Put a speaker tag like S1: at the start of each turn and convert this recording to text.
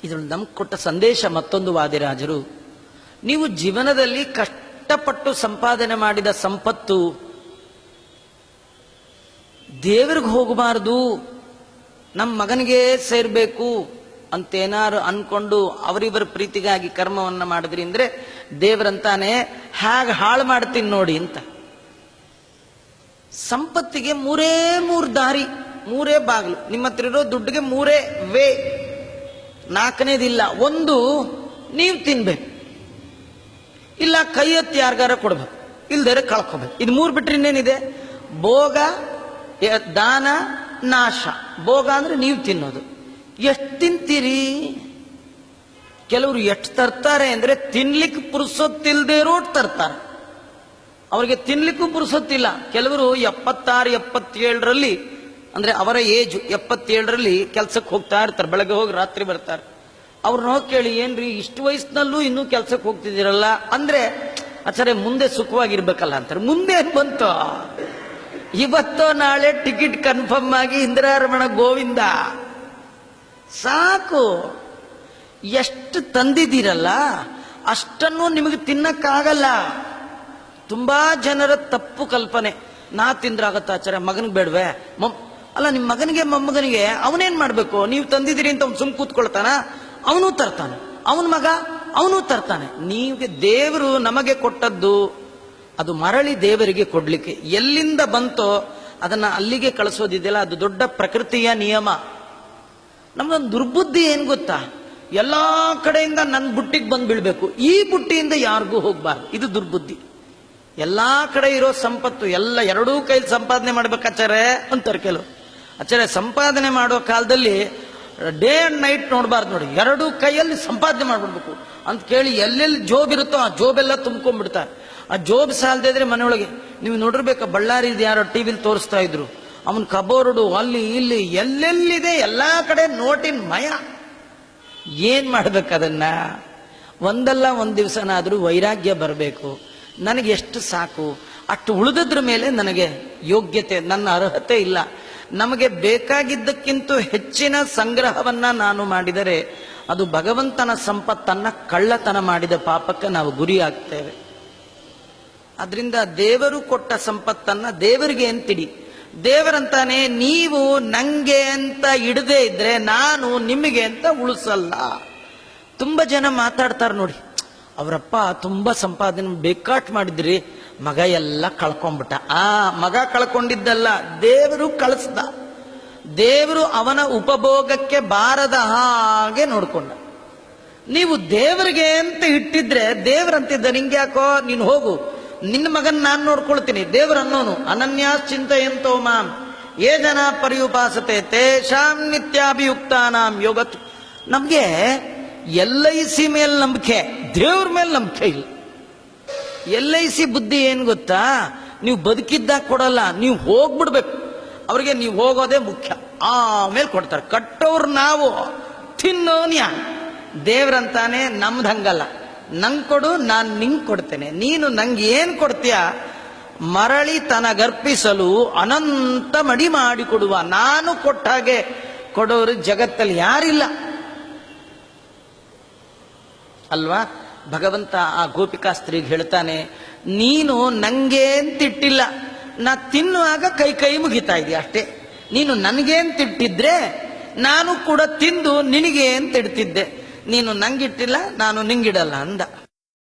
S1: ಇದ್ರಲ್ಲಿ ನಮ್ಗೆ ಕೊಟ್ಟ ಸಂದೇಶ ಮತ್ತೊಂದು ವಾದಿರಾಜರು, ನೀವು ಜೀವನದಲ್ಲಿ ಕಷ್ಟಪಟ್ಟು ಸಂಪಾದನೆ ಮಾಡಿದ ಸಂಪತ್ತು ದೇವರಿಗೆ ಹೋಗಬಾರದು, ನಮ್ಮ ಮಗನಿಗೆ ಸೇರ್ಬೇಕು ಅಂತೇನಾರು ಅನ್ಕೊಂಡು ಅವರಿವರ ಪ್ರೀತಿಗಾಗಿ ಕರ್ಮವನ್ನ ಮಾಡಿದ್ರಿ ಅಂದ್ರೆ ದೇವರಂತಾನೆ ಹೇಗೆ ಹಾಳು ಮಾಡ್ತೀನಿ ನೋಡಿ ಅಂತ. ಸಂಪತ್ತಿಗೆ ಮೂರೇ ದಾರಿ, ಮೂರೇ ಬಾಗಿಲು. ನಿಮ್ಮ ಹತ್ರ ಇರೋ ದುಡ್ಡಿಗೆ ಮೂರೇ ವೇ, ನಾಲ್ಕನೇದಿಲ್ಲ. ಒಂದು, ನೀವು ತಿನ್ಬೇಕು, ಇಲ್ಲ ಕೈ ಎತ್ತಿ ಯಾರಿಗಾರ ಕೊಡ್ಬೇಕು, ಇಲ್ದರೆ ಕಳ್ಕೋಬೇಕು. ಇದು ಮೂರು ಬಿಟ್ರೆ ಇನ್ನೇನಿದೆ? ಭೋಗ, ದಾನ, ನಾಶ. ಭೋಗ ಅಂದ್ರೆ ನೀವು ತಿನ್ನೋದು. ಎಷ್ಟು ತಿಂತೀರಿ? ಕೆಲವರು ಎಷ್ಟು ತರ್ತಾರೆ ಅಂದ್ರೆ ತಿನ್ಲಿಕ್ಕೆ ಪುರುಸೊತ್ತಿಲ್ದೇ ಇರೋಟ್ ತರ್ತಾರೆ. ಅವರಿಗೆ ತಿನ್ಲಿಕ್ಕೂ ಪುರುಸೊತ್ತಿಲ್ಲ. ಕೆಲವರು 76, 77ರಲ್ಲಿ ಅಂದ್ರೆ ಅವರ ಏಜ್ 77ರಲ್ಲಿ ಕೆಲ್ಸಕ್ಕೆ ಹೋಗ್ತಾ ಇರ್ತಾರೆ. ಬೆಳಗ್ಗೆ ಹೋಗಿ ರಾತ್ರಿ ಬರ್ತಾರೆ. ಅವ್ರನ್ನ ಹೋಗಿ ಕೇಳಿ, ಏನ್ರಿ ಇಷ್ಟು ವಯಸ್ಸಿನಲ್ಲೂ ಇನ್ನೂ ಕೆಲ್ಸಕ್ಕೆ ಹೋಗ್ತಿದ್ದೀರಲ್ಲ ಅಂದ್ರೆ, ಆಚಾರ್ಯ ಮುಂದೆ ಸುಖವಾಗಿರ್ಬೇಕಲ್ಲ ಅಂತಾರೆ. ಮುಂದೆ ಏನ್ ಬಂತು? ಇವತ್ತೋ ನಾಳೆ ಟಿಕೆಟ್ ಕನ್ಫರ್ಮ್ ಆಗಿ ಇಂದಿರಾರಮಣ ಗೋವಿಂದ ಸಾಕು. ಎಷ್ಟು ತಂದಿದ್ದೀರಲ್ಲ ಅಷ್ಟನ್ನು ನಿಮಗೆ ತಿನ್ನಕ್ಕಾಗಲ್ಲ. ತುಂಬಾ ಜನರ ತಪ್ಪು ಕಲ್ಪನೆ, ನಾ ತಿಂದ್ರಾಗತ್ತ ಆಚಾರ್ಯ, ಮಗನಿಗೆ ಬೇಡವೆ? ಅಲ್ಲ, ನಿಮ್ಮ ಮಗನಿಗೆ ಮೊಮ್ಮಗನಿಗೆ ಅವನೇನ್ ಮಾಡ್ಬೇಕು? ನೀವು ತಂದಿದ್ದೀರಿ ಅಂತ ಅವ್ನು ಸುಮ್ ಕೂತ್ಕೊಳ್ತಾನ? ಅವನು ತರ್ತಾನೆ. ಅವನ ಮಗ ಅವನು ತರ್ತಾನೆ. ನೀವು ದೇವರು ನಮಗೆ ಕೊಟ್ಟದ್ದು ಅದು ಮರಳಿ ದೇವರಿಗೆ ಕೊಡ್ಲಿಕ್ಕೆ. ಎಲ್ಲಿಂದ ಬಂತೋ ಅದನ್ನ ಅಲ್ಲಿಗೆ ಕಳಿಸೋದಿದೆಯಲ್ಲ, ಅದು ದೊಡ್ಡ ಪ್ರಕೃತಿಯ ನಿಯಮ. ನಮ್ದೊಂದು ದುರ್ಬುದ್ಧಿ ಏನ್ ಗೊತ್ತಾ? ಎಲ್ಲಾ ಕಡೆಯಿಂದ ನನ್ನ ಬುಟ್ಟಿಗೆ ಬಂದು ಬೀಳ್ಬೇಕು, ಈ ಬುಟ್ಟಿಯಿಂದ ಯಾರಿಗೂ ಹೋಗ್ಬಾರ್ದು. ಇದು ದುರ್ಬುದ್ಧಿ. ಎಲ್ಲಾ ಕಡೆ ಇರೋ ಸಂಪತ್ತು ಎಲ್ಲ ಎರಡೂ ಕೈಲಿ ಸಂಪಾದನೆ ಮಾಡ್ಬೇಕಾಚಾರೆ ಅಂತಾರೆ ಕೆಲವು. ಆಚಾರ್ಯ, ಸಂಪಾದನೆ ಮಾಡೋ ಕಾಲದಲ್ಲಿ ಡೇ ಅಂಡ್ ನೈಟ್ ನೋಡ್ಬಾರ್ದು ನೋಡಿ, ಎರಡೂ ಕೈಯಲ್ಲಿ ಸಂಪಾದನೆ ಮಾಡ್ಬಿಡ್ಬೇಕು ಅಂತ ಕೇಳಿ ಎಲ್ಲೆಲ್ಲಿ ಜೋಬ್ ಇರುತ್ತೋ ಆ ಜೋಬೆಲ್ಲ ತುಂಬ್ಕೊಂಡ್ಬಿಡ್ತಾರೆ. ಆ ಜೋಬ್ ಸಾಲದೇ ಇದ್ರೆ ಮನೆಯೊಳಗೆ ನೀವು ನೋಡಿರ್ಬೇಕು, ಬಳ್ಳಾರಿ ಯಾರೋ ಟಿವಿಲಿ ತೋರಿಸ್ತಾ ಇದ್ರು, ಅವನ್ ಕಬೋರ್ಡು ಅಲ್ಲಿ ಇಲ್ಲಿ ಎಲ್ಲೆಲ್ಲಿದೆ ಎಲ್ಲಾ ಕಡೆ ನೋಟಿನ ಮಯ. ಏನ್ ಮಾಡ್ಬೇಕು ಅದನ್ನ? ಒಂದಲ್ಲ ಒಂದ್ ದಿವಸನಾದ್ರೂ ವೈರಾಗ್ಯ ಬರಬೇಕು. ನನಗೆ ಎಷ್ಟು ಸಾಕು, ಅಷ್ಟು ಉಳಿದದ್ರ ಮೇಲೆ ನನಗೆ ಯೋಗ್ಯತೆ, ನನ್ನ ಅರ್ಹತೆ ಇಲ್ಲ. ನಮಗೆ ಬೇಕಾಗಿದ್ದಕ್ಕಿಂತ ಹೆಚ್ಚಿನ ಸಂಗ್ರಹವನ್ನ ನಾನು ಮಾಡಿದರೆ ಅದು ಭಗವಂತನ ಸಂಪತ್ತನ್ನ ಕಳ್ಳತನ ಮಾಡಿದ ಪಾಪಕ್ಕೆ ನಾವು ಗುರಿ ಆಗ್ತೇವೆ. ಅದರಿಂದ ದೇವರು ಕೊಟ್ಟ ಸಂಪತ್ತನ್ನ ದೇವರಿಗೆ ಅಂತಿಡಿ. ದೇವರಂತಾನೆ, ನೀವು ನಂಗೆ ಅಂತ ಇಡದೇ ಇದ್ರೆ ನಾನು ನಿಮಗೆ ಅಂತ ಉಳಿಸಲ್ಲ. ತುಂಬಾ ಜನ ಮಾತಾಡ್ತಾರೆ ನೋಡಿ, ಅವರಪ್ಪ ತುಂಬಾ ಸಂಪಾದನೆ ಬೇಕಾಟ್ ಮಾಡಿದ್ರಿ, ಮಗ ಎಲ್ಲ ಕಳ್ಕೊಂಡ್ಬಿಟ್ಟ. ಆ ಮಗ ಕಳ್ಕೊಂಡಿದ್ದಲ್ಲ, ದೇವರು ಕಳಿಸ್ದ. ದೇವರು ಅವನ ಉಪಭೋಗಕ್ಕೆ ಬಾರದ ಹಾಗೆ ನೋಡ್ಕೊಂಡ. ನೀವು ದೇವರಿಗೆ ಅಂತ ಇಟ್ಟಿದ್ರೆ ದೇವರಂತಿದ್ದ, ನಿಂಗೆ ಯಾಕೋ ನೀನು ಹೋಗು, ನಿನ್ನ ಮಗನ್ ನಾನು ನೋಡ್ಕೊಳ್ತೀನಿ. ದೇವರು ಅನ್ನೋನು, ಅನನ್ಯಾಶ್ಚಿಂತಯಂತೋ ಮಾಂ ಯೇ ಜನ ಪರ್ಯುಪಾಸತೆ ತೇಷಾಂ ನಿತ್ಯಾಭಿಯುಕ್ತಾನಾಂ ಯೋಗ. ನಮ್ಗೆ LIC ಮೇಲೆ ನಂಬಿಕೆ, ದೇವ್ರ ಮೇಲೆ ನಂಬಿಕೆ ಇಲ್ಲ. LIC ಬುದ್ಧಿ ಏನ್ ಗೊತ್ತಾ? ನೀವು ಬದುಕಿದ್ದಾಗ ಕೊಡಲ್ಲ, ನೀವು ಹೋಗ್ಬಿಡ್ಬೇಕು. ಅವ್ರಿಗೆ ನೀವು ಹೋಗೋದೇ ಮುಖ್ಯ, ಆಮೇಲೆ ಕೊಡ್ತಾರೆ. ಕಟ್ಟೋರು ನಾವು, ತಿನ್ನೋನ್ಯಾ. ದೇವ್ರಂತಾನೆ ನಮ್ದಂಗಲ್ಲ, ನಂಗೆ ಕೊಡು, ನಾನು ನಿಂಗೆ ಕೊಡ್ತೇನೆ. ನೀನು ನಂಗೆ ಏನ್ ಕೊಡ್ತೀಯ? ಮರಳಿ ತನಗರ್ಪಿಸಲು ಅನಂತ ಮಡಿ ಮಾಡಿಕೊಡುವ. ನಾನು ಕೊಟ್ಟ ಹಾಗೆ ಕೊಡೋರು ಜಗತ್ತಲ್ಲಿ ಯಾರಿಲ್ಲ ಅಲ್ವಾ? ಭಗವಂತ ಆ ಗೋಪಿಕಾಸ್ತ್ರೀಗೆ ಹೇಳ್ತಾನೆ, ನೀನು ನಂಗೆ ಅಂತಿಟ್ಟಿಲ್ಲ, ನಾ ತಿನ್ನುವಾಗ ಕೈ ಮುಗಿತಾ ಇದೀಯ ಅಷ್ಟೇ. ನೀನು ನನಗೆ ಅಂತಿಟ್ಟಿದ್ರೆ ನಾನು ಕೂಡ ತಿಂದು ನಿನಗೆ ಅಂತ ಇಡ್ತಿದ್ದೆ. ನೀನು ನಂಗಿಟ್ಟಿಲ್ಲ, ನಾನು ನಿಂಗಿಡಲ್ಲ ಅಂದ.